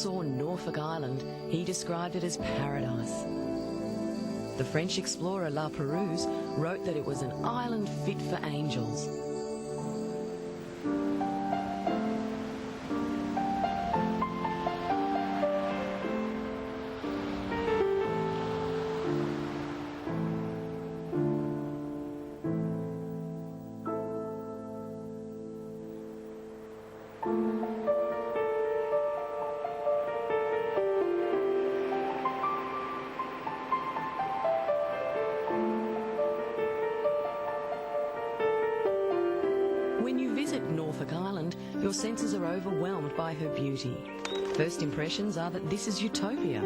saw Norfolk Island, he described it as paradise. The French explorer La Perouse wrote that it was an island fit for angels. When you visit Norfolk Island, your senses are overwhelmed by her beauty. First impressions are that this is utopia,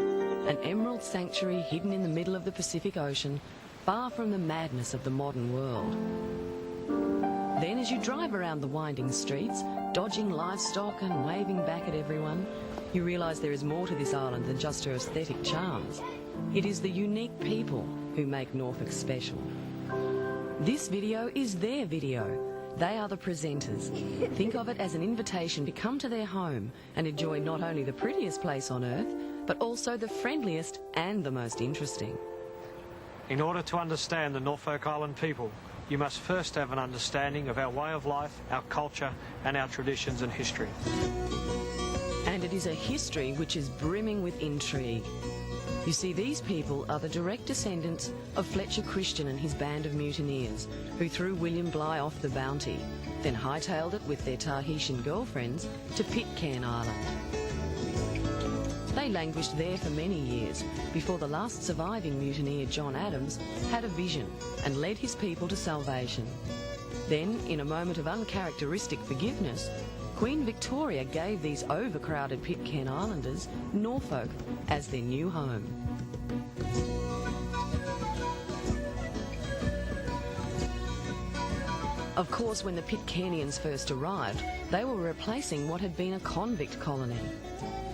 an emerald sanctuary hidden in the middle of the Pacific Ocean, far from the madness of the modern world. Then as you drive around the winding streets, dodging livestock and waving back at everyone, you realise there is more to this island than just her aesthetic charms. It is the unique people who make Norfolk special. This video is their video. They are the presenters. Think of it as an invitation to come to their home and enjoy not only the prettiest place on earth, but also the friendliest and the most interesting. In order to understand the Norfolk Island people, you must first have an understanding of our way of life, our culture, and our traditions and history. And it is a history which is brimming with intrigue. You see, these people are the direct descendants of Fletcher Christian and his band of mutineers, who threw William Bligh off the Bounty, then hightailed it with their Tahitian girlfriends to Pitcairn Island. They languished there for many years before the last surviving mutineer, John Adams, had a vision and led his people to salvation. Then, in a moment of uncharacteristic forgiveness, Queen Victoria gave these overcrowded Pitcairn Islanders Norfolk as their new home. Of course, when the Pitcairnians first arrived, they were replacing what had been a convict colony.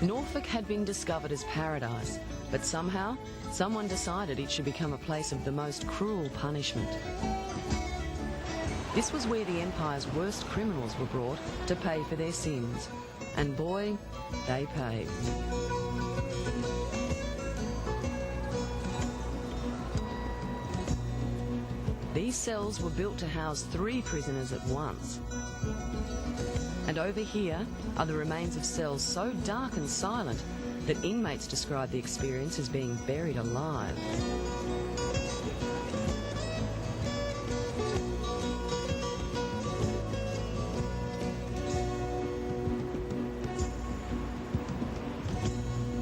Norfolk had been discovered as paradise, but somehow, someone decided it should become a place of the most cruel punishment. This was where the Empire's worst criminals were brought to pay for their sins. And boy, they paid. These cells were built to house 3 prisoners at once. And over here are the remains of cells so dark and silent that inmates describe the experience as being buried alive.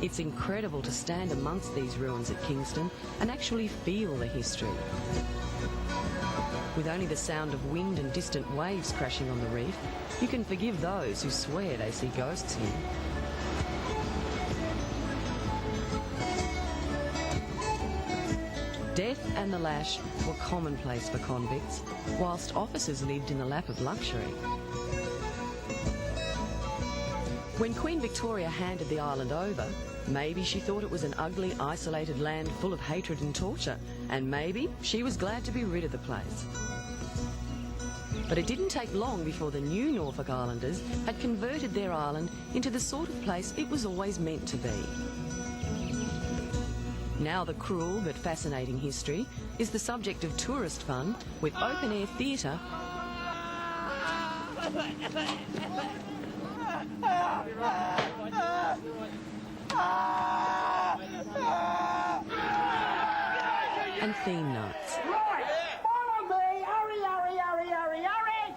It's incredible to stand amongst these ruins at Kingston and actually feel the history. With only the sound of wind and distant waves crashing on the reef, you can forgive those who swear they see ghosts here. Death and the lash were commonplace for convicts, whilst officers lived in the lap of luxury. When Queen Victoria handed the island over, maybe she thought it was an ugly, isolated land full of hatred and torture, and maybe she was glad to be rid of the place. But it didn't take long before the new Norfolk Islanders had converted their island into the sort of place it was always meant to be. Now the cruel but fascinating history is the subject of tourist fun with open-air theatre and theme nights. Right, follow me! Hurry, hurry, hurry, hurry, hurry!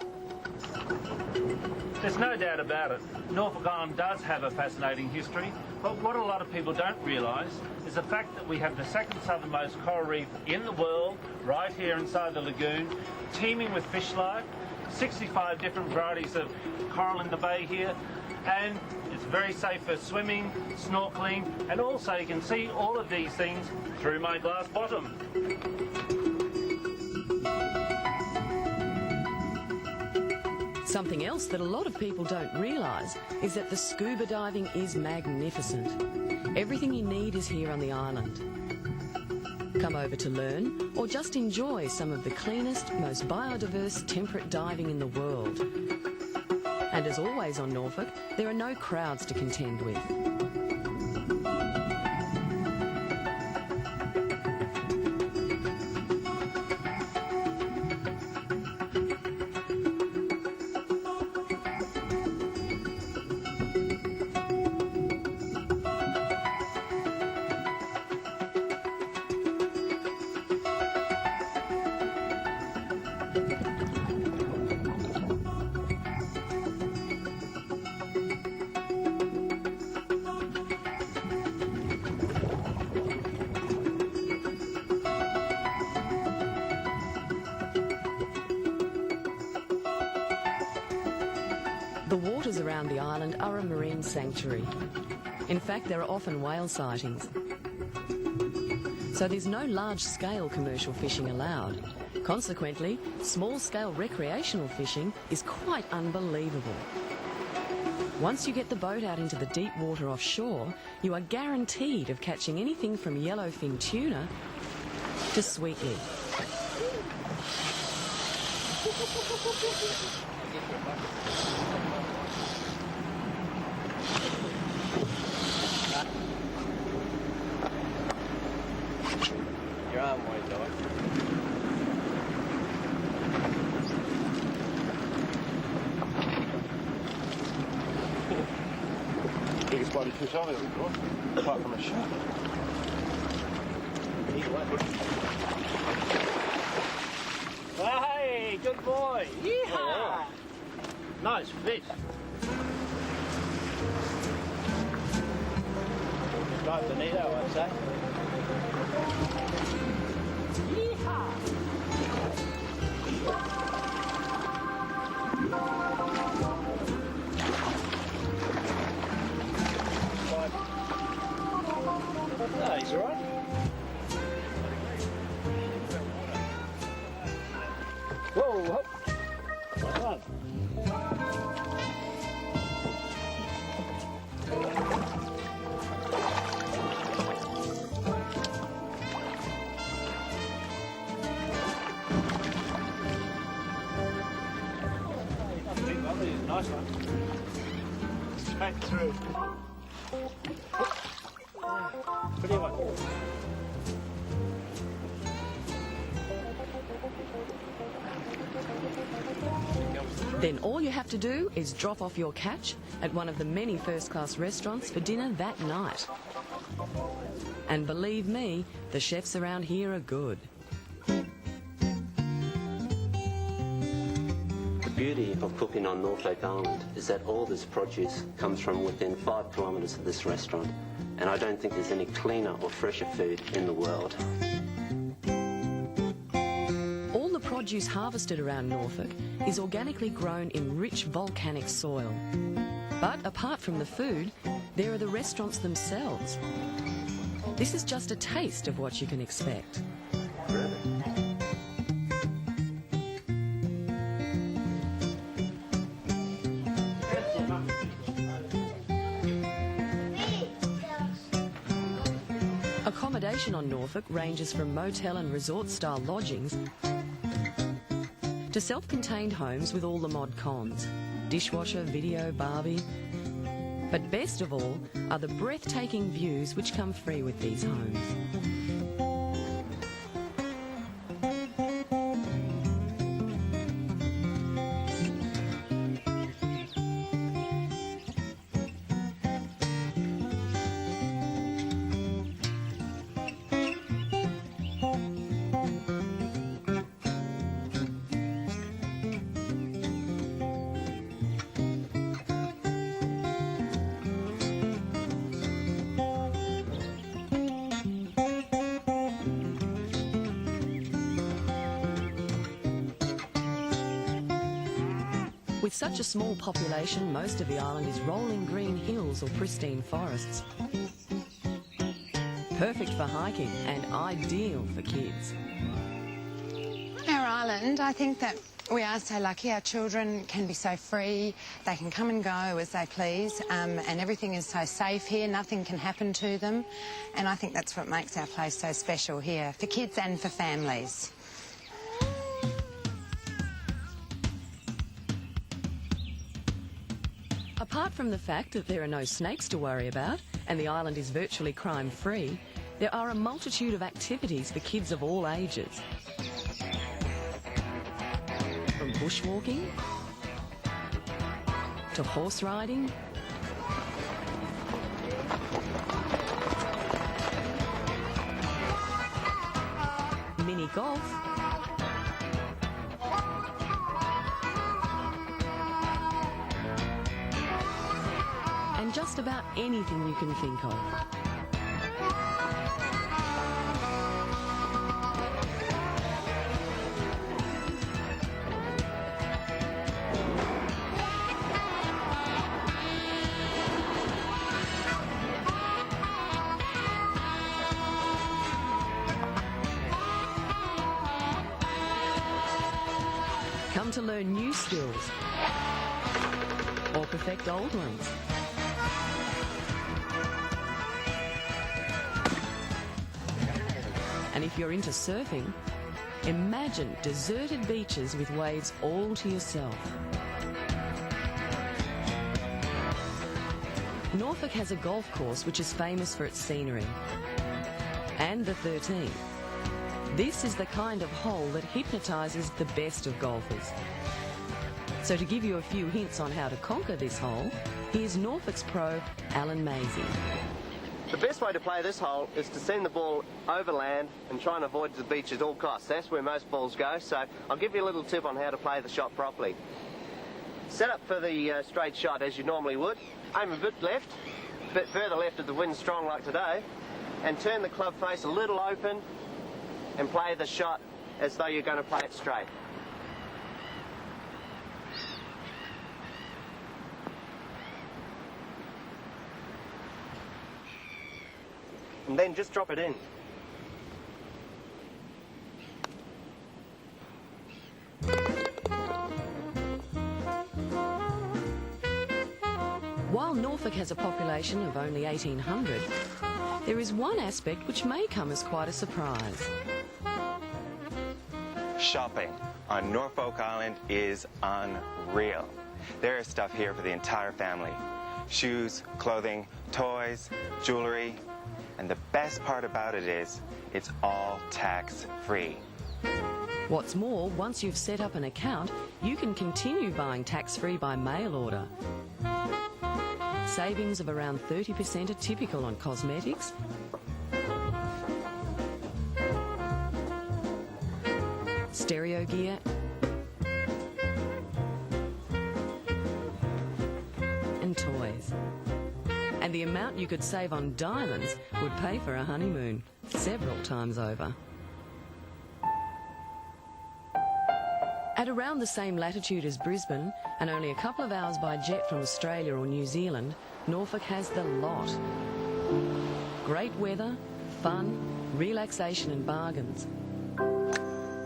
There's no doubt about it. Norfolk Island does have a fascinating history, but what a lot of people don't realise is the fact that we have the second southernmost coral reef in the world, right here inside the lagoon, teeming with fish life, 65 different varieties of coral in the bay here, and it's very safe for swimming, snorkeling, and also you can see all of these things through my glass bottom. Something else that a lot of people don't realise is that the scuba diving is magnificent. Everything you need is here on the island. Come over to learn or just enjoy some of the cleanest, most biodiverse temperate diving in the world. And as always on Norfolk, there are no crowds to contend with. The waters around the island are a marine sanctuary. In fact, there are often whale sightings. So there's no large-scale commercial fishing allowed. Consequently, small-scale recreational fishing is quite unbelievable. Once you get the boat out into the deep water offshore, you are guaranteed of catching anything from yellowfin tuna to sweetly. Your arm wide, dog. Biggest bloody fish I've ever caught, apart from a shark. Hey, good boy. Yeehaw! Nice fish. Right, bonito, I'd say. No, he's all right. Whoa, whoa. Well done. Nice one. Straight through. Pretty one. Then all you have to do is drop off your catch at one of the many first-class restaurants for dinner that night. And believe me, the chefs around here are good. The beauty of cooking on Norfolk Island is that all this produce comes from within 5 kilometres of this restaurant, and I don't think there's any cleaner or fresher food in the world. All the produce harvested around Norfolk is organically grown in rich volcanic soil. But apart from the food, there are the restaurants themselves. This is just a taste of what you can expect. Accommodation on Norfolk ranges from motel and resort-style lodgings to self-contained homes with all the mod cons: dishwasher, video, Barbie. But best of all are the breathtaking views which come free with these homes. With such a small population, most of the island is rolling green hills or pristine forests. Perfect for hiking and ideal for kids. Our island, I think that we are so lucky. Our children can be so free. They can come and go as they please, and everything is so safe here. Nothing can happen to them. And I think that's what makes our place so special here, for kids and for families. Apart from the fact that there are no snakes to worry about and the island is virtually crime-free, there are a multitude of activities for kids of all ages. From bushwalking to horse riding, mini golf, just about anything you can think of. Come to learn new skills or perfect old ones. And if you're into surfing, imagine deserted beaches with waves all to yourself. Norfolk has a golf course which is famous for its scenery, and the 13. This is the kind of hole that hypnotises the best of golfers. So to give you a few hints on how to conquer this hole, here's Norfolk's pro, Alan Maisie. The best way to play this hole is to send the ball over land and try and avoid the beach at all costs. That's where most balls go, so I'll give you a little tip on how to play the shot properly. Set up for the straight shot as you normally would. Aim a bit left, a bit further left if the wind's strong like today, and turn the club face a little open and play the shot as though you're going to play it straight. And then just drop it in. While Norfolk has a population of only 1,800, there is one aspect which may come as quite a surprise. Shopping on Norfolk Island is unreal. There is stuff here for the entire family. Shoes, clothing, toys, jewelry. And the best part about it is, it's all tax-free. What's more, once you've set up an account, you can continue buying tax-free by mail order. Savings of around 30% are typical on cosmetics, stereo gear, and toys. And the amount you could save on diamonds would pay for a honeymoon several times over. At around the same latitude as Brisbane, and only a couple of hours by jet from Australia or New Zealand, Norfolk has the lot. Great weather, fun, relaxation and bargains.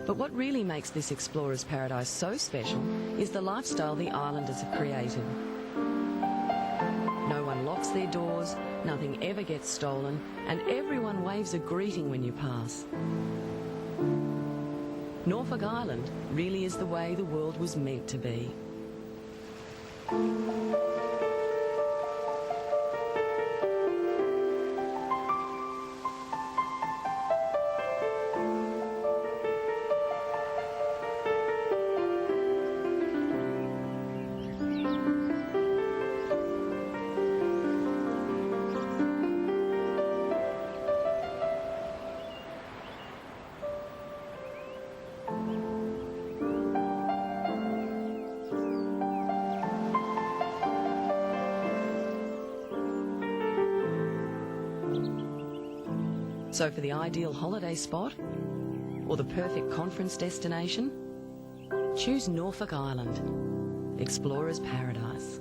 But what really makes this explorer's paradise so special is the lifestyle the islanders have created. No one locks their doors, nothing ever gets stolen, and everyone waves a greeting when you pass. Norfolk Island really is the way the world was meant to be. So for the ideal holiday spot, or the perfect conference destination, choose Norfolk Island, Explorer's Paradise.